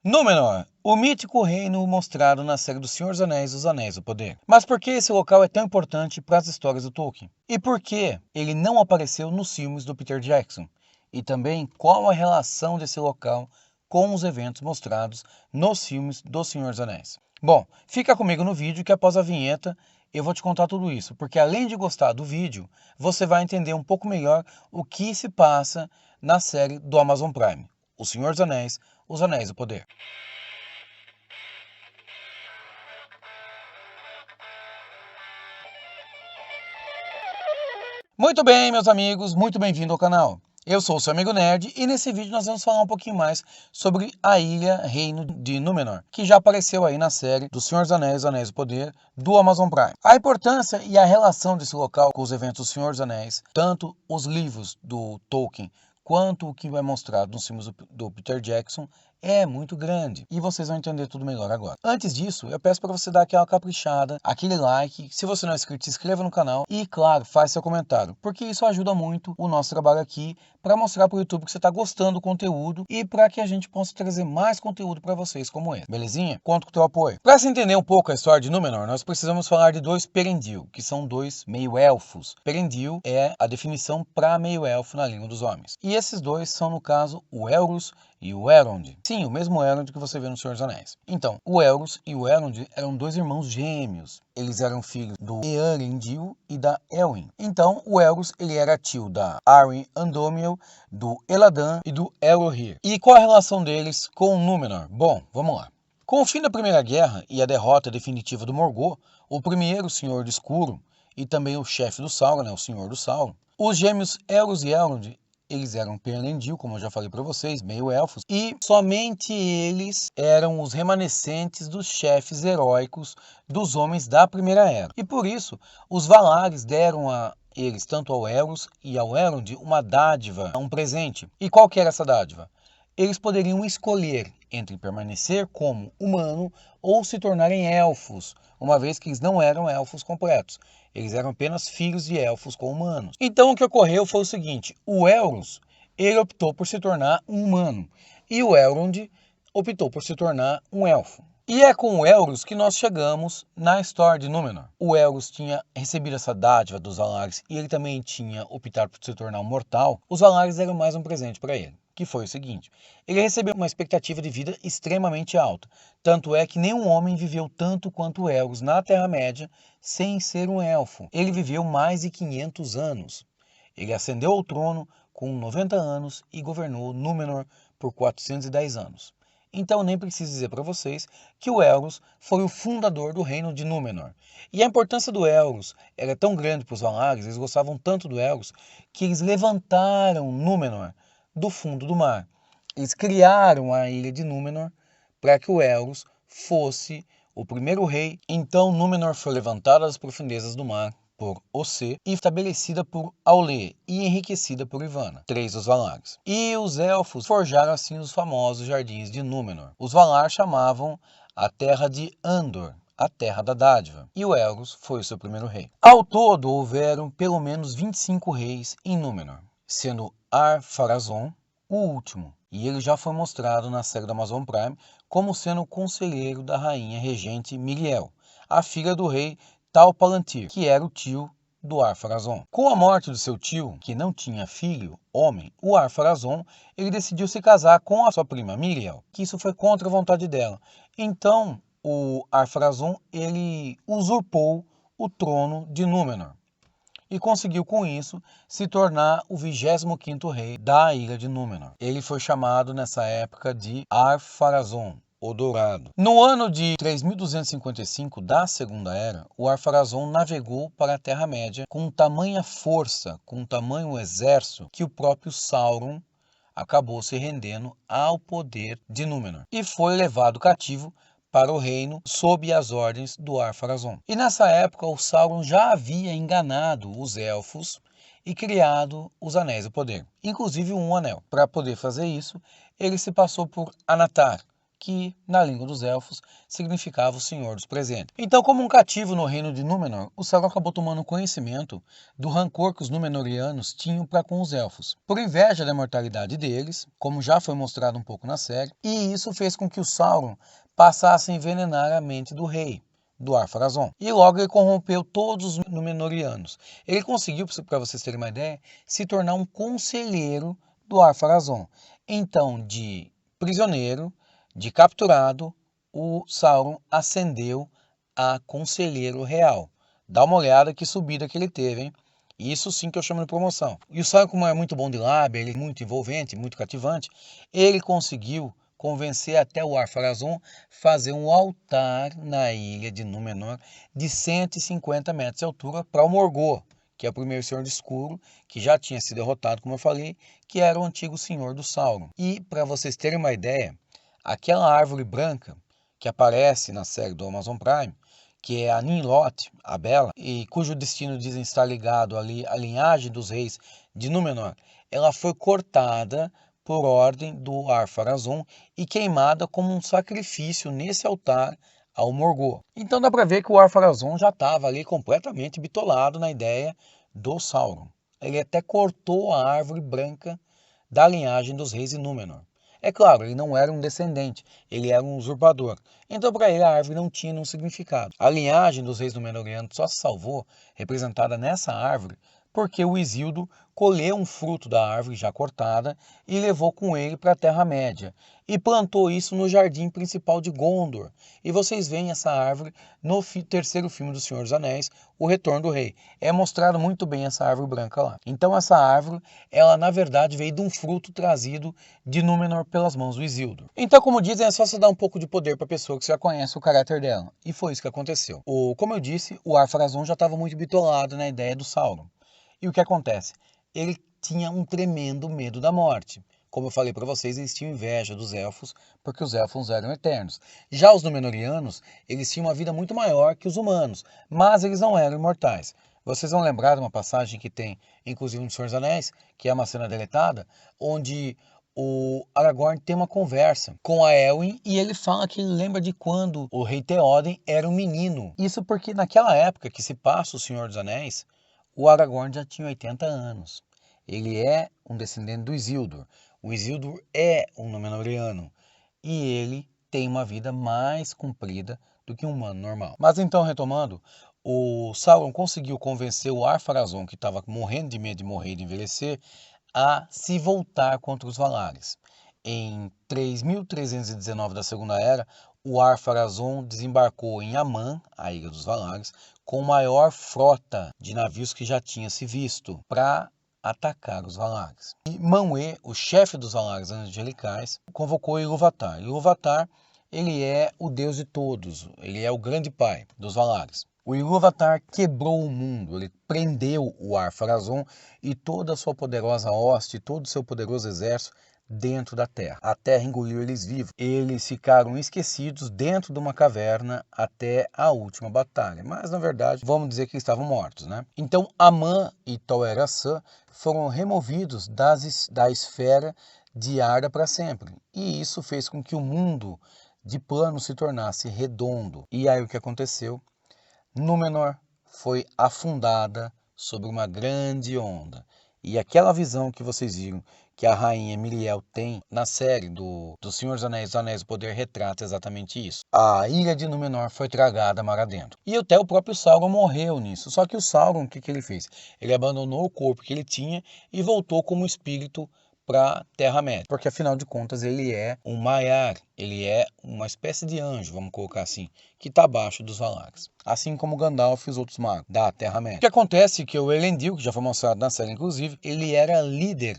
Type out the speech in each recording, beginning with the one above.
Númenor, o mítico reino mostrado na série do Senhor dos Anéis, Os Anéis do Poder. Mas por que esse local é tão importante para as histórias do Tolkien? E por que ele não apareceu nos filmes do Peter Jackson? E também qual a relação desse local com os eventos mostrados nos filmes do Senhor dos Anéis? Bom, fica comigo no vídeo que após a vinheta eu vou te contar tudo isso, porque além de gostar do vídeo, você vai entender um pouco melhor o que se passa na série do Amazon Prime, O Senhor dos Anéis, Os Anéis do Poder. Muito bem, meus amigos, muito bem-vindo ao canal. Eu sou o seu amigo Nerd e nesse vídeo nós vamos falar um pouquinho mais sobre a ilha Reino de Númenor, que já apareceu aí na série do Senhor dos Anéis, Anéis do Poder, do Amazon Prime. A importância e a relação desse local com os eventos do Senhor dos Anéis, tanto os livros do Tolkien quanto o que vai mostrado nos filmes do Peter Jackson, é muito grande. E vocês vão entender tudo melhor agora. Antes disso, eu peço para você dar aquela caprichada, aquele like. Se você não é inscrito, se inscreva no canal. E, claro, faça seu comentário. Porque isso ajuda muito o nosso trabalho aqui para mostrar para o YouTube que você está gostando do conteúdo e para que a gente possa trazer mais conteúdo para vocês como esse. Belezinha? Conto com o teu apoio. Para se entender um pouco a história de Númenor, nós precisamos falar de dois Perendil, que são dois meio-elfos. Perendil é a definição para meio-elfo na língua dos homens. E esses dois são, no caso, o Elros e o Elrond. Sim, o mesmo Elrond que você vê no Senhor dos Anéis. Então, o Elros e o Elrond eram dois irmãos gêmeos. Eles eram filhos do Eärendil e da Elwin. Então, o Elros, ele era tio da Arwen Andomiel, do Eladan e do Elohir. E qual a relação deles com o Númenor? Bom, vamos lá. Com o fim da Primeira Guerra e a derrota definitiva do Morgoth, o primeiro Senhor do Escuro e também o chefe do Sauron, o Senhor do Sauron, os gêmeos Elros e Elrond, eles eram Perendil, como eu já falei para vocês, meio elfos, e somente eles eram os remanescentes dos chefes heróicos dos homens da Primeira Era. E por isso, os Valares deram a eles, tanto ao Elros e ao Elrond, uma dádiva, um presente. E qual que era essa dádiva? Eles poderiam escolher entre permanecer como humano ou se tornarem elfos, uma vez que eles não eram elfos completos. Eles eram apenas filhos de elfos com humanos. Então o que ocorreu foi o seguinte, o Elros, ele optou por se tornar um humano, e o Elrond optou por se tornar um elfo. E é com o Elros que nós chegamos na história de Númenor. O Elros tinha recebido essa dádiva dos Valares e ele também tinha optado por se tornar um mortal. Os Valares deram mais um presente para ele, que foi o seguinte: ele recebeu uma expectativa de vida extremamente alta. Tanto é que nenhum homem viveu tanto quanto o Elros na Terra-média sem ser um elfo. Ele viveu mais de 500 anos. Ele ascendeu ao trono com 90 anos e governou Númenor por 410 anos. Então nem preciso dizer para vocês que o Elros foi o fundador do reino de Númenor. E a importância do Elros era tão grande para os Valares, eles gostavam tanto do Elros, que eles levantaram Númenor do fundo do mar. Eles criaram a ilha de Númenor para que o Elros fosse o primeiro rei. Então Númenor foi levantada das profundezas do mar por Ocê e estabelecida por Aulë e enriquecida por Ivanna, três dos Valares. E os elfos forjaram assim os famosos jardins de Númenor. Os Valar chamavam a terra de Andor, a terra da dádiva, e o Elros foi o seu primeiro rei. Ao todo houveram pelo menos 25 reis em Númenor, sendo Ar-Pharazôn o último, e ele já foi mostrado na série da Amazon Prime como sendo o conselheiro da rainha regente Miriel, a filha do rei Tal-Palantir, que era o tio do Ar-Pharazôn. Com a morte do seu tio, que não tinha filho, homem, o Ar-Pharazôn, ele decidiu se casar com a sua prima Miriel, que isso foi contra a vontade dela. Então, o Ar-Pharazôn, ele usurpou o trono de Númenor e conseguiu com isso se tornar o 25º rei da ilha de Númenor. Ele foi chamado nessa época de Ar-Pharazôn, o Dourado. No ano de 3255 da Segunda Era, o Ar-Pharazôn navegou para a Terra-média com tamanha força, com tamanho exército, que o próprio Sauron acabou se rendendo ao poder de Númenor e foi levado cativo para o reino sob as ordens do Ar-Pharazôn. E nessa época o Sauron já havia enganado os elfos e criado os Anéis do Poder, inclusive um anel. Para poder fazer isso, ele se passou por Anatar, que, na língua dos elfos, significava o Senhor dos Presentes. Então, como um cativo no reino de Númenor, o Sauron acabou tomando conhecimento do rancor que os Númenóreanos tinham para com os elfos, por inveja da imortalidade deles, como já foi mostrado um pouco na série, e isso fez com que o Sauron passasse a envenenar a mente do rei, do Ar-Pharazôn. E logo ele corrompeu todos os Númenóreanos. Ele conseguiu, para vocês terem uma ideia, se tornar um conselheiro do Ar-Pharazôn. Então, de prisioneiro, de capturado, o Sauron ascendeu a conselheiro real. Dá uma olhada que subida que ele teve, hein? Isso sim que eu chamo de promoção. E o Sauron, como é muito bom de lábia, ele é muito envolvente, muito cativante, ele conseguiu convencer até o Ar-Pharazôn fazer um altar na ilha de Númenor de 150 metros de altura para o Morgoth, que é o primeiro Senhor do Escuro, que já tinha sido derrotado, como eu falei, que era o antigo Senhor do Sauron. E, para vocês terem uma ideia, aquela árvore branca que aparece na série do Amazon Prime, que é a Nimlot, a Bela, e cujo destino dizem estar ligado ali à linhagem dos reis de Númenor, ela foi cortada por ordem do Ar-Pharazôn e queimada como um sacrifício nesse altar ao Morgoth. Então dá para ver que o Ar-Pharazôn já estava ali completamente bitolado na ideia do Sauron. Ele até cortou a árvore branca da linhagem dos reis de Númenor. É claro, ele não era um descendente, ele era um usurpador. Então para ele a árvore não tinha nenhum significado. A linhagem dos reis Númenóreanos só se salvou, representada nessa árvore, porque o Isildur colheu um fruto da árvore já cortada e levou com ele para a Terra-média e plantou isso no jardim principal de Gondor. E vocês veem essa árvore no terceiro filme do Senhor dos Anéis, O Retorno do Rei. É mostrado muito bem essa árvore branca lá. Então essa árvore, ela na verdade veio de um fruto trazido de Númenor pelas mãos do Isildur. Então, como dizem, é só você dar um pouco de poder para a pessoa que já conhece o caráter dela. E foi isso que aconteceu. Como eu disse, o Ar-Pharazôn já estava muito bitolado na ideia do Sauron. E o que acontece? Ele tinha um tremendo medo da morte. Como eu falei para vocês, eles tinham inveja dos elfos, porque os elfos eram eternos. Já os Númenóreanos, eles tinham uma vida muito maior que os humanos, mas eles não eram imortais. Vocês vão lembrar de uma passagem que tem, inclusive no Senhor dos Anéis, que é uma cena deletada, onde o Aragorn tem uma conversa com a Elwin e ele fala que ele lembra de quando o rei Théoden era um menino. Isso porque naquela época que se passa o Senhor dos Anéis, o Aragorn já tinha 80 anos. Ele é um descendente do Isildur. O Isildur é um Númenóreano e ele tem uma vida mais comprida do que um humano normal. Mas então, retomando, o Sauron conseguiu convencer o Ar-Pharazôn, que estava morrendo de medo de morrer e de envelhecer, a se voltar contra os Valares. Em 3319 da Segunda Era, o Ar-Pharazôn desembarcou em Aman, a Ilha dos Valares, com a maior frota de navios que já tinha se visto, para atacar os Valares. E Manwë, o chefe dos Valares angelicais, convocou Ilúvatar. Ilúvatar, ele é o deus de todos, ele é o grande pai dos Valares. O Ilúvatar quebrou o mundo, ele prendeu o Ar-Pharazôn e toda a sua poderosa hoste, todo o seu poderoso exército dentro da terra. A terra engoliu eles vivos. Eles ficaram esquecidos dentro de uma caverna até a última batalha. Mas, na verdade, vamos dizer que eles estavam mortos, né? Então, Aman e Tol-Eressë foram removidos da esfera de Arda para sempre. E isso fez com que o mundo de plano se tornasse redondo. E aí o que aconteceu? Númenor foi afundada sobre uma grande onda. E aquela visão que vocês viram que a rainha Miriel tem na série do Senhor dos Anéis do Poder retrata exatamente isso. A ilha de Númenor foi tragada mar adentro. E até o próprio Sauron morreu nisso. Só que o Sauron, o que ele fez? Ele abandonou o corpo que ele tinha e voltou como espírito para a Terra-média. Porque afinal de contas ele é um Maiar, ele é uma espécie de anjo, vamos colocar assim, que está abaixo dos Valares. Assim como Gandalf e os outros magos da Terra-média. O que acontece é que o Elendil, que já foi mostrado na série inclusive, ele era líder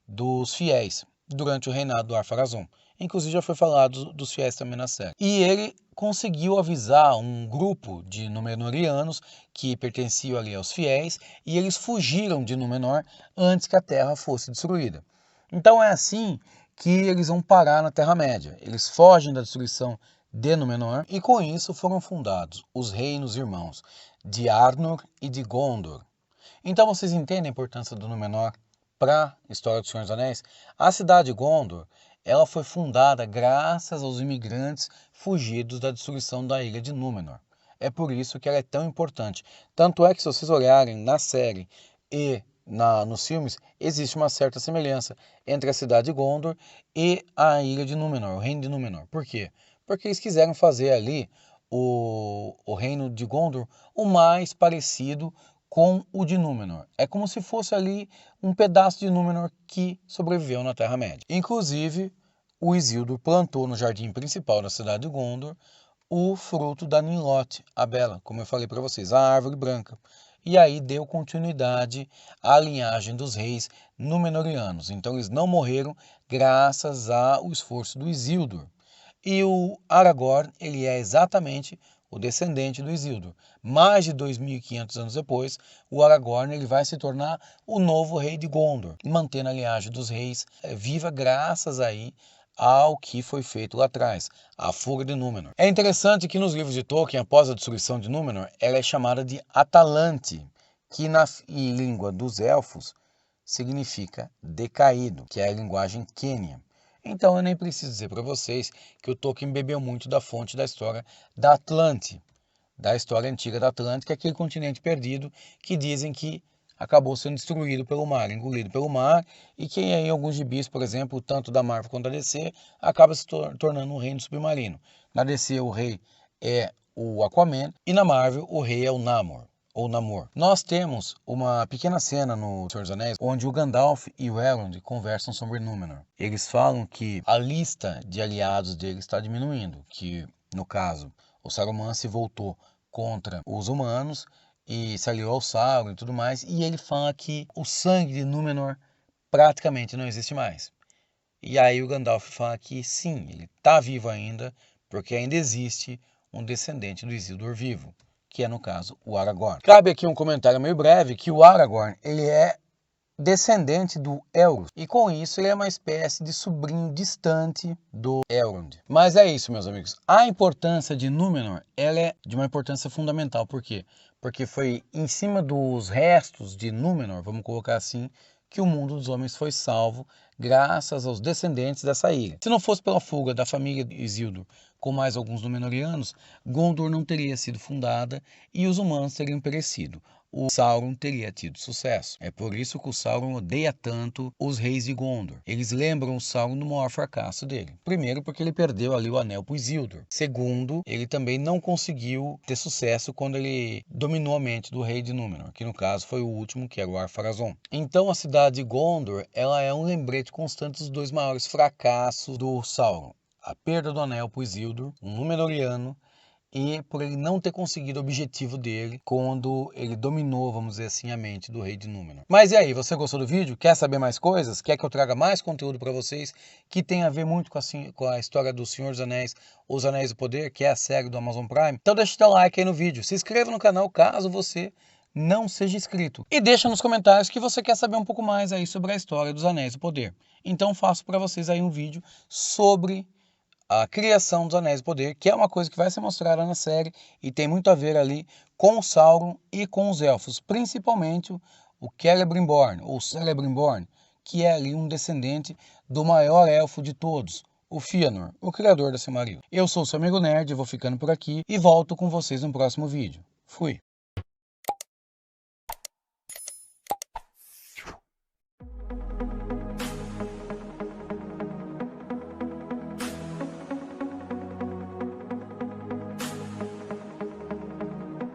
dos fiéis durante o reinado do Ar-Pharazôn. Inclusive já foi falado dos fiéis também na série. E ele conseguiu avisar um grupo de Númenóreanos que pertenciam ali aos fiéis e eles fugiram de Númenor antes que a Terra fosse destruída. Então é assim que eles vão parar na Terra-média. Eles fogem da destruição de Númenor e com isso foram fundados os reinos irmãos de Arnor e de Gondor. Então vocês entendem a importância do Númenor para a história do Senhor dos Anéis? A cidade de Gondor ela foi fundada graças aos imigrantes fugidos da destruição da ilha de Númenor. É por isso que ela é tão importante. Tanto é que se vocês olharem na série e nos filmes, existe uma certa semelhança entre a cidade de Gondor e a ilha de Númenor, o reino de Númenor. Por quê? Porque eles quiseram fazer ali o reino de Gondor o mais parecido com o de Númenor. É como se fosse ali um pedaço de Númenor que sobreviveu na Terra-média. Inclusive, o Isildur plantou no jardim principal da cidade de Gondor o fruto da Ninlot, a Bela, como eu falei para vocês, a árvore branca. E aí deu continuidade à linhagem dos reis númenóreanos. Então eles não morreram graças ao esforço do Isildur. E o Aragorn, ele é exatamente o descendente do Isildur. Mais de 2.500 anos depois, o Aragorn ele vai se tornar o novo rei de Gondor, mantendo a linhagem dos reis viva graças aí ao que foi feito lá atrás, a fuga de Númenor. É interessante que nos livros de Tolkien, após a destruição de Númenor, ela é chamada de Atalante, que na língua dos elfos significa decaído, que é a linguagem quênia. Então eu nem preciso dizer para vocês que o Tolkien bebeu muito da fonte da história da Atlante, da história antiga da Atlântica, aquele continente perdido que dizem que acabou sendo destruído pelo mar, engolido pelo mar, e que em alguns gibis, por exemplo, tanto da Marvel quanto da DC, acaba se tornando um reino submarino. Na DC o rei é o Aquaman e na Marvel o rei é o Namor. Ou Namor. Nós temos uma pequena cena no Senhor dos Anéis onde o Gandalf e o Elrond conversam sobre Númenor. Eles falam que a lista de aliados deles está diminuindo, que no caso o Saruman se voltou contra os humanos e se aliou ao Sauron e tudo mais, e ele fala que o sangue de Númenor praticamente não existe mais. E aí o Gandalf fala que sim, ele está vivo ainda, porque ainda existe um descendente do Isildur vivo, que é no caso o Aragorn. Cabe aqui um comentário meio breve que o Aragorn, ele é descendente do Elrond, e com isso ele é uma espécie de sobrinho distante do Elrond. Mas é isso, meus amigos. A importância de Númenor, ela é de uma importância fundamental. Por quê? Porque foi em cima dos restos de Númenor, vamos colocar assim, que o mundo dos homens foi salvo graças aos descendentes dessa ilha. Se não fosse pela fuga da família de Isildur com mais alguns Númenóreanos, Gondor não teria sido fundada e os humanos teriam perecido. O Sauron teria tido sucesso. É por isso que o Sauron odeia tanto os reis de Gondor. Eles lembram o Sauron do maior fracasso dele. Primeiro, porque ele perdeu ali o anel para Isildur. Segundo, ele também não conseguiu ter sucesso quando ele dominou a mente do rei de Númenor, que no caso foi o último, que era o Ar-Pharazôn. Então a cidade de Gondor, ela é um lembrete constante dos dois maiores fracassos do Sauron. A perda do anel para Isildur, um Númenóreano, e por ele não ter conseguido o objetivo dele quando ele dominou, vamos dizer assim, a mente do rei de Númenor. Mas e aí, você gostou do vídeo? Quer saber mais coisas? Quer que eu traga mais conteúdo para vocês que tem a ver muito com a história do Senhor dos Anéis, Os Anéis do Poder, que é a série do Amazon Prime? Então deixa o teu like aí no vídeo, se inscreva no canal caso você não seja inscrito. E deixa nos comentários que você quer saber um pouco mais aí sobre a história dos Anéis do Poder. Então faço para vocês aí um vídeo sobre a criação dos Anéis do Poder, que é uma coisa que vai ser mostrada na série e tem muito a ver ali com o Sauron e com os elfos, principalmente o Celebrimbor, ou Celebrimbor, que é ali um descendente do maior elfo de todos, o Fëanor, o criador da Silmaril. Eu sou seu amigo Nerd, vou ficando por aqui e volto com vocês no próximo vídeo. Fui!